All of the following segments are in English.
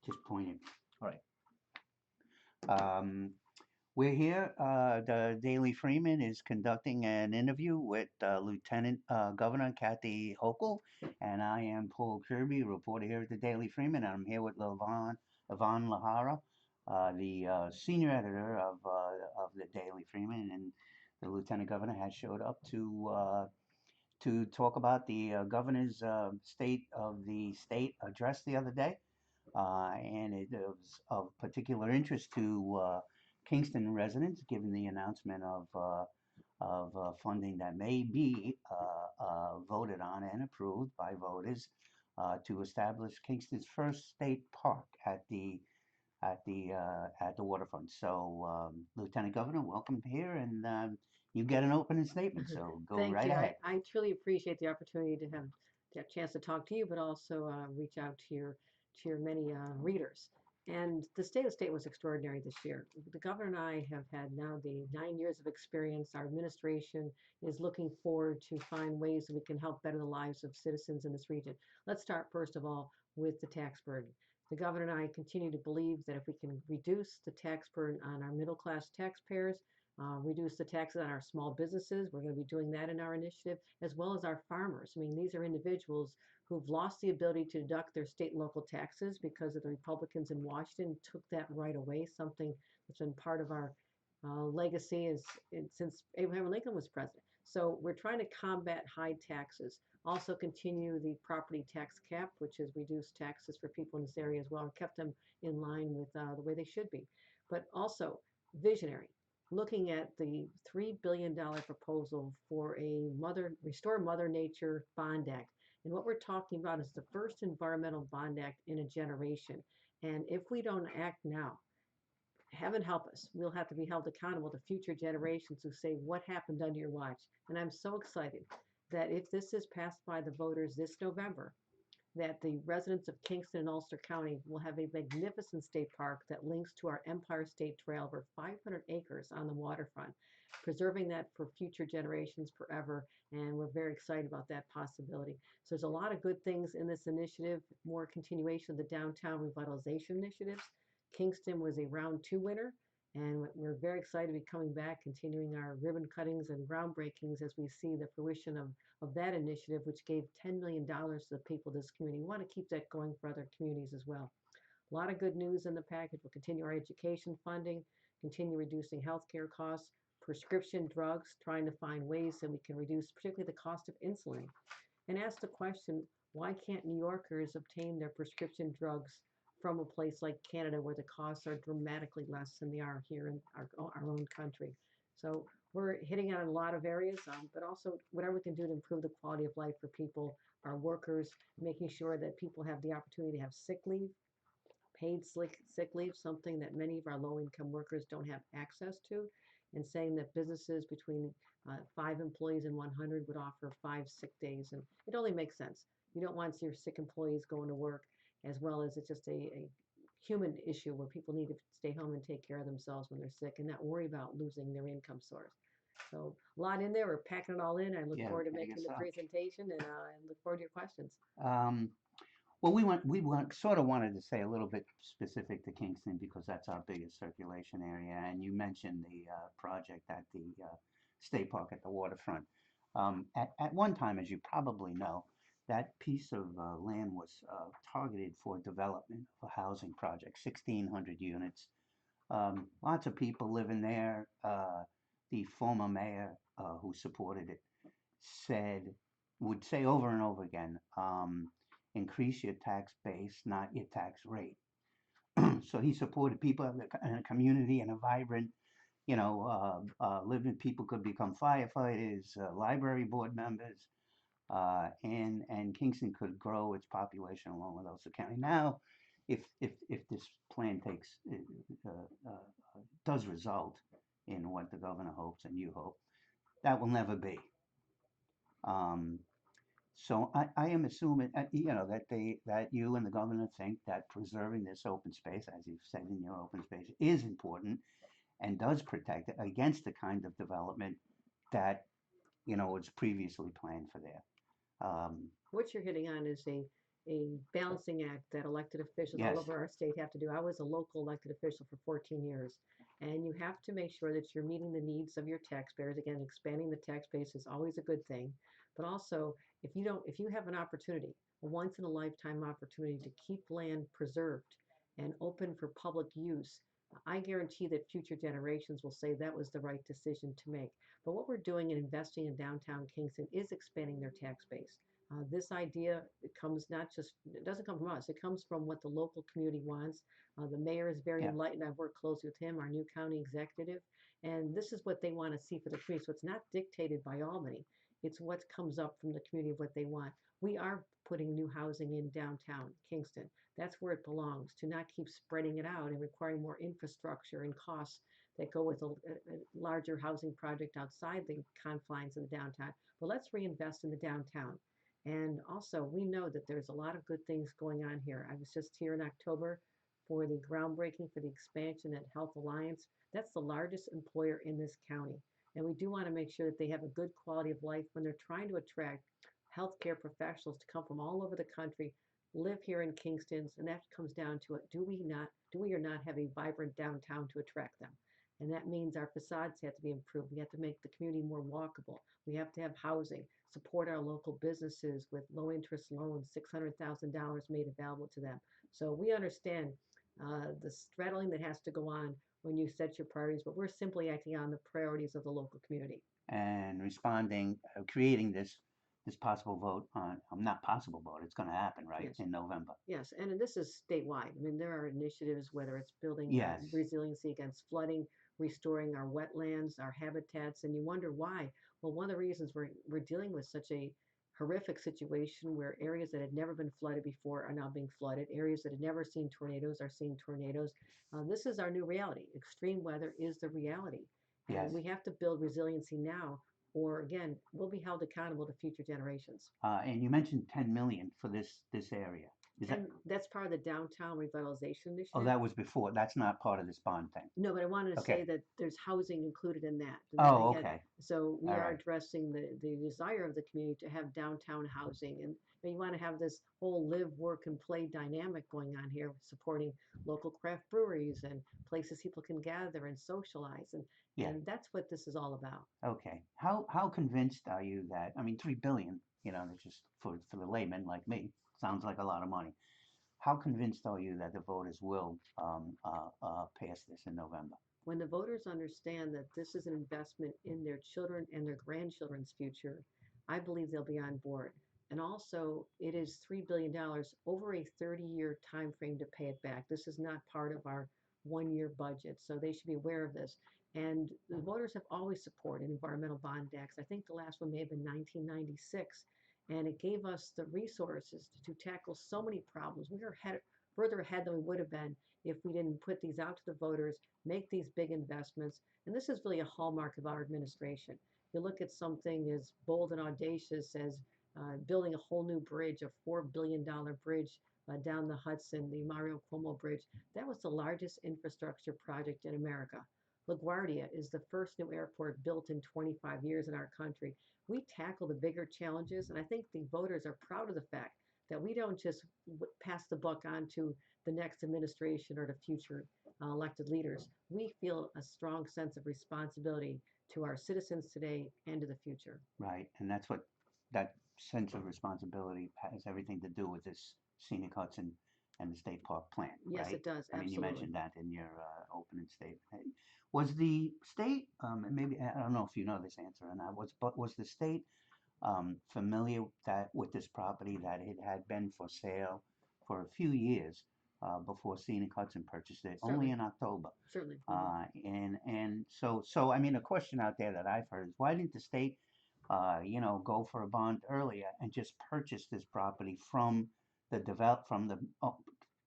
just pointed. All right. Um, we're here. The Daily Freeman is conducting an interview with Lieutenant Governor Kathy Hochul, and I am Paul Kirby, reporter here at the Daily Freeman. And I'm here with Yvonne Lahara, the senior editor of the Daily Freeman, and the Lieutenant Governor has showed up to talk about the governor's state of the state address the other day, and it was of particular interest to Kingston residents, given the announcement of funding that may be voted on and approved by voters to establish Kingston's first state park at the waterfront. So, Lieutenant Governor, welcome here, and you get an opening statement. So go Thank right you. ahead. I truly appreciate the opportunity to have that chance to talk to you, but also reach out to your many readers. And the state was extraordinary this year. The governor and I have had now the 9 years of experience. Our administration is looking forward to find ways that we can help better the lives of citizens in this region. Let's start first of all with the tax burden. The governor and I continue to believe that if we can reduce the tax burden on our middle class taxpayers, reduce the taxes on our small businesses. We're going to be doing that in our initiative, as well as our farmers. I mean, these are individuals who've lost the ability to deduct their state and local taxes because of the Republicans in Washington took that right away, something that's been part of our legacy since Abraham Lincoln was president. So we're trying to combat high taxes. Also continue the property tax cap, which has reduced taxes for people in this area as well and kept them in line with the way they should be. But also visionary, looking at the $3 billion proposal for a Restore Mother Nature Bond Act. And what we're talking about is the first environmental bond act in a generation. And if we don't act now, heaven help us, we'll have to be held accountable to future generations who say, what happened under your watch? And I'm so excited that if this is passed by the voters this November, that the residents of Kingston and Ulster County will have a magnificent state park that links to our Empire State Trail, over 500 acres on the waterfront, preserving that for future generations forever. And we're very excited about that possibility. So there's a lot of good things in this initiative, more continuation of the downtown revitalization initiatives. Kingston was a round two winner. And we're very excited to be coming back, continuing our ribbon cuttings and groundbreakings as we see the fruition of that initiative, which gave $10 million to the people of this community. We want to keep that going for other communities as well. A lot of good news in the package. We'll continue our education funding, continue reducing healthcare costs, prescription drugs, trying to find ways that we can reduce particularly the cost of insulin. And ask the question, why can't New Yorkers obtain their prescription drugs from a place like Canada where the costs are dramatically less than they are here in our own country? So we're hitting on a lot of areas, but also whatever we can do to improve the quality of life for people, our workers, making sure that people have the opportunity to have sick leave, paid sick leave, something that many of our low income workers don't have access to, and saying that businesses between 5 employees and 100 would offer 5 sick days. And it only makes sense. You don't want your sick employees going to work, as well as it's just a human issue where people need to stay home and take care of themselves when they're sick and not worry about losing their income source. So a lot in there. We're packing it all in. I look Yeah, forward to I making guess the so. presentation and look forward to your questions. Um, well, sort of wanted to say a little bit specific to Kingston because that's our biggest circulation area, and you mentioned the project at the state park at the waterfront. At one time, as you probably know, that piece of land was targeted for development of a housing project, 1,600 units. Lots of people living there. The former mayor who supported it said, would say over and over again, increase your tax base, not your tax rate. So he supported people in a community and a vibrant, living people could become firefighters, library board members, and Kingston could grow its population along with Ulster County. Now, if this plan does result in what the governor hopes and you hope, that will never be. Um, So I am assuming, that you and the governor think that preserving this open space, as you've said in your open space, is important and does protect it against the kind of development that was previously planned for there. Um, What you're hitting on is a balancing act that elected officials all Yes. over our state have to do. I was a local elected official for 14 years, and you have to make sure that you're meeting the needs of your taxpayers. Again, expanding the tax base is always a good thing, but also if you have an opportunity, a once in a lifetime opportunity to keep land preserved and open for public use, I guarantee that future generations will say that was the right decision to make. But what we're doing in investing in downtown Kingston is expanding their tax base. This idea, it comes not just, it doesn't come from us, it comes from what the local community wants. The mayor is very Yeah. enlightened. I've worked closely with him, our new county executive, and this is what they want to see for the community. So it's not dictated by Albany, it's what comes up from the community of what they want. We are putting new housing in downtown Kingston. That's where it belongs, to not keep spreading it out and requiring more infrastructure and costs that go with a larger housing project outside the confines of the downtown. But let's reinvest in the downtown. And also, we know that there's a lot of good things going on here. I was just here in October for the groundbreaking for the expansion at Health Alliance. That's the largest employer in this county. And we do want to make sure that they have a good quality of life when they're trying to attract healthcare professionals to come from all over the country, live here in Kingston, and that comes down to it. Do we or not have a vibrant downtown to attract them? And that means our facades have to be improved. We have to make the community more walkable. We have to have housing, support our local businesses with low interest loans, $600,000 made available to them. So we understand the straddling that has to go on when you set your priorities, but we're simply acting on the priorities of the local community. And responding, creating this possible vote on, not possible vote, it's going to happen, right, Yes. in November. Yes, and this is statewide. I mean, there are initiatives, whether it's building Yes. resiliency against flooding, restoring our wetlands, our habitats, and you wonder why. Well, one of the reasons we're dealing with such a horrific situation where areas that had never been flooded before are now being flooded, areas that had never seen tornadoes are seeing tornadoes. This is our new reality. Extreme weather is the reality, and Yes. we have to build resiliency now, or again, we'll be held accountable to future generations. And you mentioned 10 million for this area. Is that? And that's part of the downtown revitalization Oh, initiative. that was before. That's not part of this bond thing. No, but I wanted to say Okay. that there's housing included in that. And then Oh, again, okay. so we All are right. addressing the desire of the community to have downtown housing. And you want to have this whole live, work, and play dynamic going on here, supporting local craft breweries and places people can gather and socialize. Yeah. And that's what this is all about. Okay. How convinced are you that, I mean, 3 billion, that's just for the layman like me, sounds like a lot of money. How convinced are you that the voters will pass this in November? When the voters understand that this is an investment in their children and their grandchildren's future, I believe they'll be on board. And also, it is $3 billion over a 30-year time frame to pay it back. This is not part of our one-year budget, so they should be aware of this. And the voters have always supported environmental bond acts. I think the last one may have been 1996, and it gave us the resources to tackle so many problems. We are further ahead than we would have been if we didn't put these out to the voters, make these big investments. And this is really a hallmark of our administration. You look at something as bold and audacious as building a whole new bridge, a $4 billion bridge down the Hudson, the Mario Cuomo Bridge. That was the largest infrastructure project in America. LaGuardia is the first new airport built in 25 years in our country. We tackle the bigger challenges, and I think the voters are proud of the fact that we don't just pass the buck on to the next administration or to future elected leaders. We feel a strong sense of responsibility to our citizens today and to the future. Right. And that's what that sense of responsibility has everything to do with this Scenic Hudson and the state park plan, Yes, right? it does. I mean, you Absolutely. mentioned that in your opening statement. Hey, was the state, and maybe, I don't know if you know this answer or not, but was the state familiar with this property, that it had been for sale for a few years before Scenic Hudson purchased it, only Certainly. in October? Certainly. And so I mean, a question out there that I've heard is, why didn't the state, go for a bond earlier and just purchase this property from the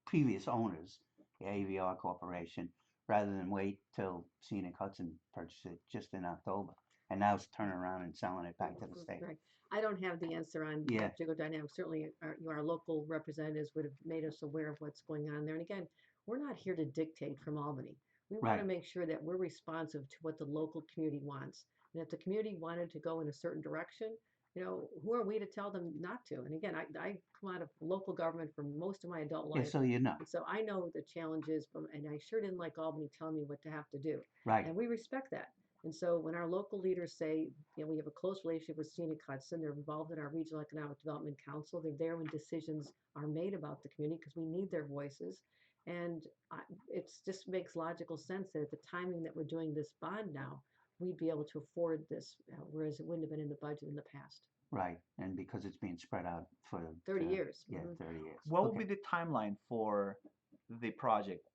previous owners, the AVR Corporation, rather than wait till Scenic Hudson purchased it just in October, and now it's turning around and selling it back to the state? Right. I don't have the answer on Yeah. Jugo Dynamic. Certainly, our local representatives would have made us aware of what's going on there. And again, we're not here to dictate from Albany. We want to Right. make sure that we're responsive to what the local community wants. And if the community wanted to go in a certain direction, who are we to tell them not to? And again, I come out of local government for most of my adult Yeah, life. so you know. And so I know the challenges, and I sure didn't like Albany telling me what to have to do. Right. And we respect that. And so when our local leaders say, we have a close relationship with Scenic Hudson, they're involved in our Regional Economic Development Council, they're there when decisions are made about the community because we need their voices. And it just makes logical sense that at the timing that we're doing this bond now, we'd be able to afford this, whereas it wouldn't have been in the budget in the past. Right, and because it's being spread out for 30 years. yeah, Mhm. 30 years. What will Okay. be the timeline for the project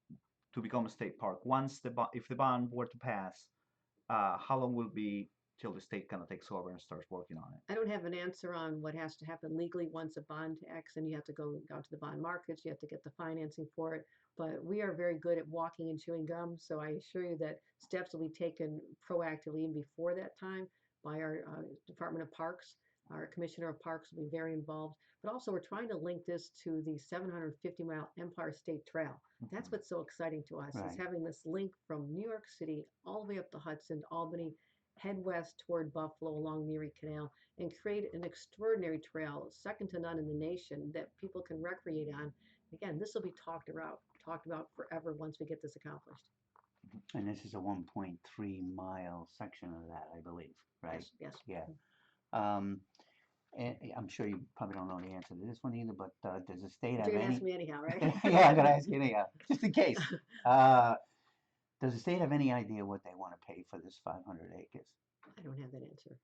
to become a state park? Once if the bond were to pass, how long will it be till the state kind of takes over and starts working on it? I don't have an answer on what has to happen legally once a bond acts, and you have to go out to the bond markets, you have to get the financing for it. But we are very good at walking and chewing gum, so I assure you that steps will be taken proactively even before that time by our Department of Parks. Our Commissioner of Parks will be very involved. But also, we're trying to link this to the 750-mile Empire State Trail. That's Mhm. what's so exciting to us, is Right. having this link from New York City all the way up the Hudson, Albany, head west toward Buffalo along the Erie Canal, and create an extraordinary trail, second to none in the nation, that people can recreate on. Again, this will be talked about forever once we get this accomplished. And this is a 1.3 mile section of that, I believe, right? Yes, yes. Yeah. Um, and I'm sure you probably don't know the answer to this one either, but does the state But have you're gonna any? ask me anyhow, right? Yeah, I'm gonna ask you anyhow, just in case. Uh, does the state have any idea what they want to pay for this 500 acres? I don't have that answer.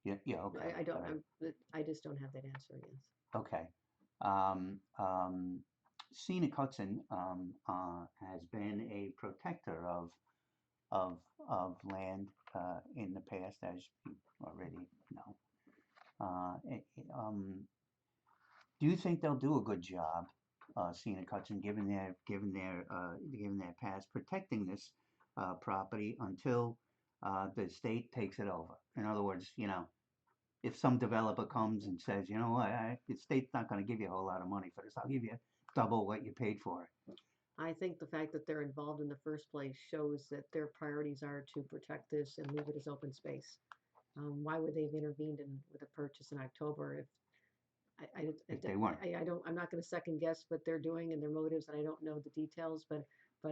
Yeah, yeah, okay. I don't. All right. I just don't have that answer. Yes. Okay. Um, um, Scenic Hudson has been a protector of land in the past, as you already know. Do you think they'll do a good job, Scenic Hudson, given their past protecting this property until the state takes it over? In other words, if some developer comes and says, you know what, the state's not going to give you a whole lot of money for this. I'll give you double what you paid for it. I think the fact that they're involved in the first place shows that their priorities are to protect this and leave it as open space. Why would they have intervened with a purchase in October if If they weren't. I don't, I'm not going to second guess what they're doing and their motives, and I don't know the details, but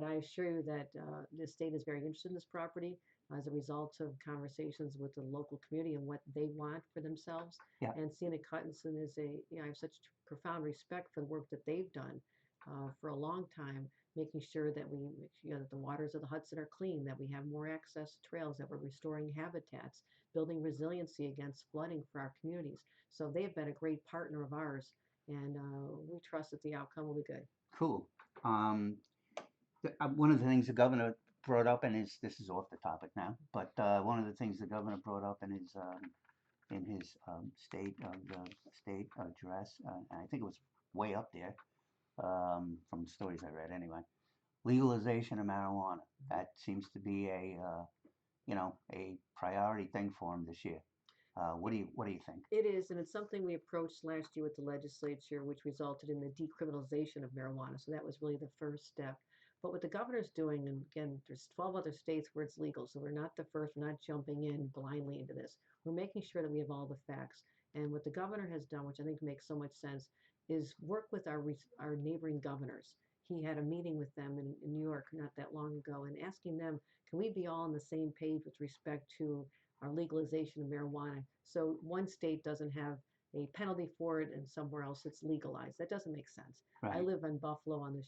I assure you that the state is very interested in this property as a result of conversations with the local community and what they want for themselves. Yeah. And Scenic Hudson is I have such profound respect for the work that they've done for a long time, making sure that that the waters of the Hudson are clean, that we have more access to trails, that we're restoring habitats, building resiliency against flooding for our communities. So they've been a great partner of ours, and we trust that the outcome will be good. Cool. One of the things the governor brought up, and this is off the topic now, but one of the things the governor brought up in his state address, and I think it was way up there from the stories I read anyway. Legalization of marijuana. That seems to be a priority thing for him this year. What do you think? It is, and it's something we approached last year with the legislature, which resulted in the decriminalization of marijuana. So that was really the first step. But what the governor's doing, and again, there's 12 other states where it's legal, so we're not the first. We're not jumping in blindly into this. We're making sure that we have all the facts. And what the governor has done, which I think makes so much sense, is work with our neighboring governors. He had a meeting with them in New York not that long ago, and asking them, can we be all on the same page with respect to our legalization of marijuana? So one state doesn't have a penalty for it and somewhere else it's legalized. That doesn't make sense. Right. I live in Buffalo on the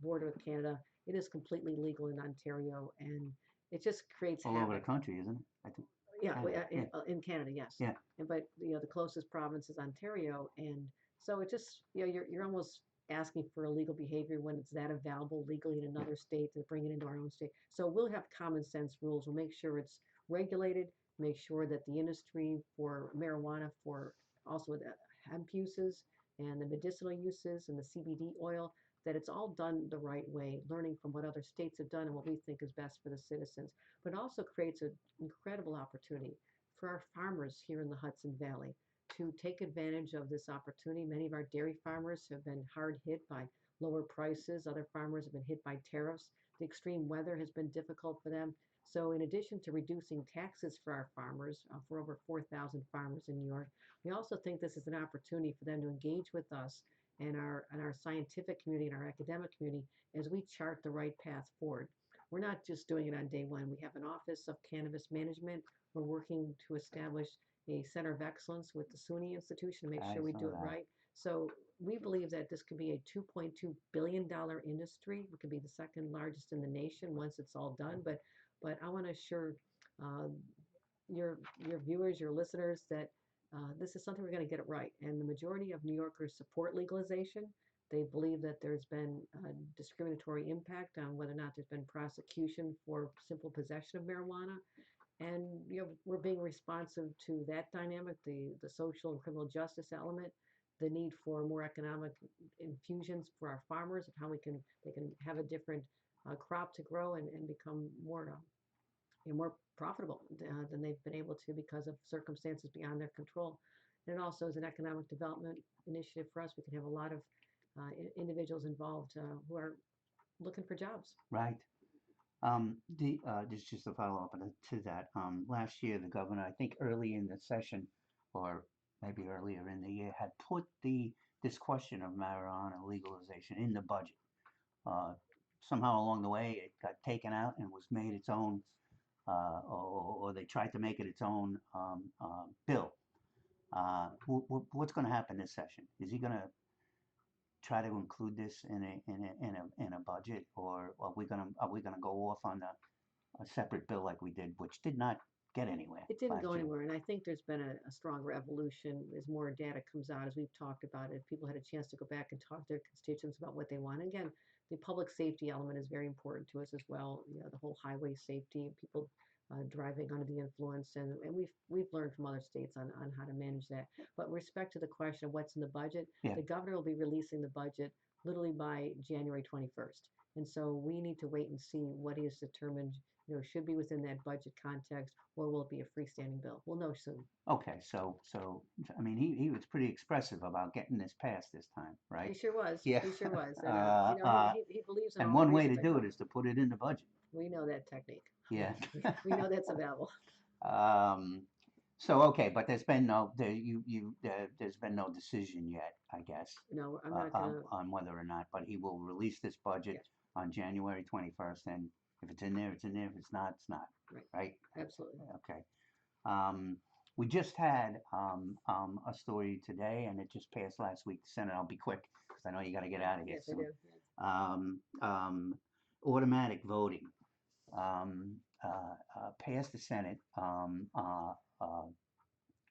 border with Canada. It is completely legal in Ontario, and it just creates All over the havoc. country, isn't it? I think. Yeah, Canada, in Canada, yes. Yeah. But the closest province is Ontario, and so it just you're almost asking for illegal behavior when it's that available legally in another state to bring it into our own state. So we'll have common sense rules. We'll make sure it's regulated, make sure that the industry for marijuana, for also the hemp uses and the medicinal uses and the CBD oil, that it's all done the right way, learning from what other states have done and what we think is best for the citizens. But it also creates an incredible opportunity for our farmers here in the Hudson Valley to take advantage of this opportunity. Many of our dairy farmers have been hard hit by lower prices. Other farmers have been hit by tariffs. The extreme weather has been difficult for them. So, in addition to reducing taxes for our farmers, for over 4,000 farmers in New York, we also think this is an opportunity for them to engage with us and our scientific community and our academic community as we chart the right path forward. We're not just doing it on day one. We have an Office of Cannabis Management. We're working to establish a Center of Excellence with the SUNY Institution to make I sure we saw do it that. right. So we believe that this could be a $2.2 billion industry. It could be the second largest in the nation once it's all done. But I want to assure uh, your viewers, your listeners, that this is something we're going to get it right. And the majority of New Yorkers support legalization. They believe that there's been a discriminatory impact on whether or not there's been prosecution for simple possession of marijuana. And we're being responsive to that dynamic, the social and criminal justice element, the need for more economic infusions for our farmers, of how they can have a different crop to grow and become more profitable than they've been able to because of circumstances beyond their control. And it also is an economic development initiative for us. We can have a lot of individuals involved who are looking for jobs. Right. Just to follow up to that, last year the governor, I think early in the session, or maybe earlier in the year, had put this question of marijuana legalization in the budget. Uh, Somehow along the way, it got taken out and was made its own, or they tried to make it its own bill. What's going to happen this session? Is he going to try to include this in a budget, or are we gonna go off on a separate bill like we did, which did not get anywhere It didn't last go year? anywhere, and I think there's been a stronger evolution as more data comes out, as we've talked about it. People had a chance to go back and talk to their constituents about what they want. Again, the public safety element is very important to us as well. The whole highway safety, people driving under the influence, and we've learned from other states on how to manage that. But with respect to the question of what's in the budget, Yeah. the governor will be releasing the budget literally by January 21st. And so we need to wait and see what he has determined should be within that budget context, or will it be a freestanding bill? We'll know soon. Okay, so I mean, he was pretty expressive about getting this passed this time, He right? sure was. Yeah. He sure was. And Uh, he believes in and all the one way to reasons I do it covered. is to put it in the budget. We know that technique. Yeah. We know that's available. Um, so okay, but there's been no decision yet, I guess, No, I'm not gonna. on whether or not, but he will release this budget Yes, on January 21st, and if it's in there, it's in there. If it's not, it's not. right. Right? Absolutely. Okay. We just had a story today, and it just passed last week. Senate. I'll be quick because I know you got to get out of here Yes, I soon. do. Yes. Automatic voting passed the Senate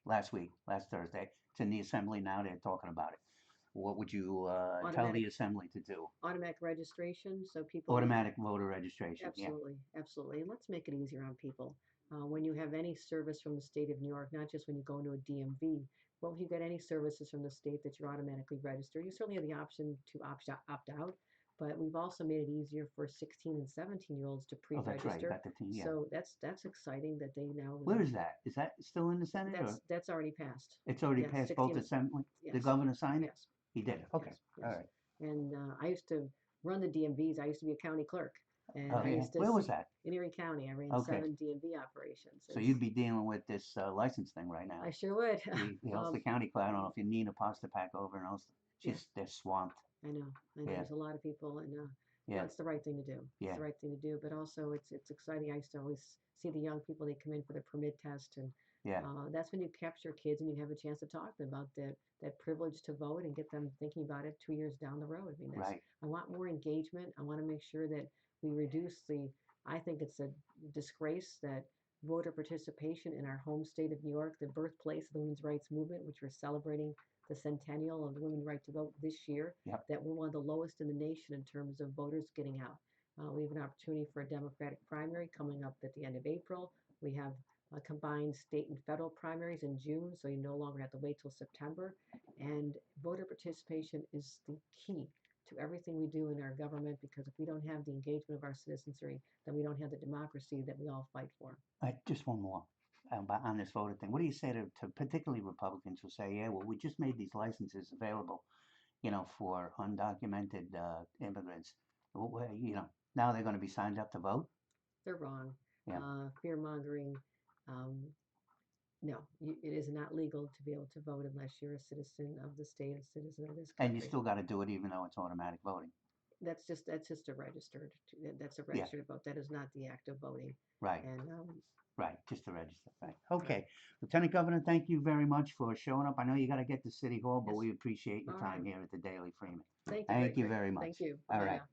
last week, last Thursday. It's in the Assembly now. They're talking about it. What would you tell the Automatic Assembly to do? automatic registration, so people. Automatic voter registration. Yeah. Absolutely, absolutely. And let's make it easier on people. When you have any service from the state of New York, not just when you go into a DMV, but if you get any services from the state that you're automatically registered, you certainly have the option to opt out. But we've also made it easier for 16 and 17-year-olds to Oh, that's right. pre-register. Got the team. Yeah. So that's exciting that they now. Where is that? Is that still in the Senate, or That's already passed. it's already Yes, passed 16 both and- Assembly? The Yes. governor signed it. Yes. He did. Okay. Yes, All yes. right. And I used to run the DMVs. I used to be a county clerk, and Oh I yeah. used to Where was that? in Erie County. I ran Okay. 7 DMV operations. So you'd be dealing with this license thing right now. I sure would. The Ulster County clerk. I don't know if you need a pasta pack over in Ulster. Yeah. They're swamped. I know. Yeah. There's a lot of people, and Yeah. it's the right thing to do. Yeah. It's the right thing to do. But also, it's exciting. I used to always see the young people. They come in for their permit test, and Yeah. that's when you capture kids and you have a chance to talk to them about that privilege to vote and get them thinking about it 2 years down the road. I mean, Right. I want more engagement. I want to make sure that we reduce I think it's a disgrace that voter participation in our home state of New York, the birthplace of the women's rights movement, which we're celebrating the centennial of the women's right to vote this year, Yep. that we're one of the lowest in the nation in terms of voters getting out. We have an opportunity for a Democratic primary coming up at the end of April. We have combined state and federal primaries in June, so you no longer have to wait till September. And voter participation is the key to everything we do in our government, because if we don't have the engagement of our citizenry, then we don't have the democracy that we all fight for. Just one more on this voter thing. What do you say to particularly Republicans who say, yeah, well, we just made these licenses available for undocumented immigrants. Now they're going to be signed up to vote. They're wrong. Yeah. Fear mongering. No, it is not legal to be able to vote unless you're a citizen of the state, a citizen of this And you country. still got to do it even though it's automatic voting. That's just a registered. That's a Yeah. registered vote. That is not the act of voting. Right. And Right, just to register. Right. Okay. Lieutenant Governor, thank you very much for showing up. I know you got to get to City Hall, but Yes. we appreciate your All time right. here at the Daily Freeman. Thank you. Thank you Greg. very much. Thank you. All Bye right. now.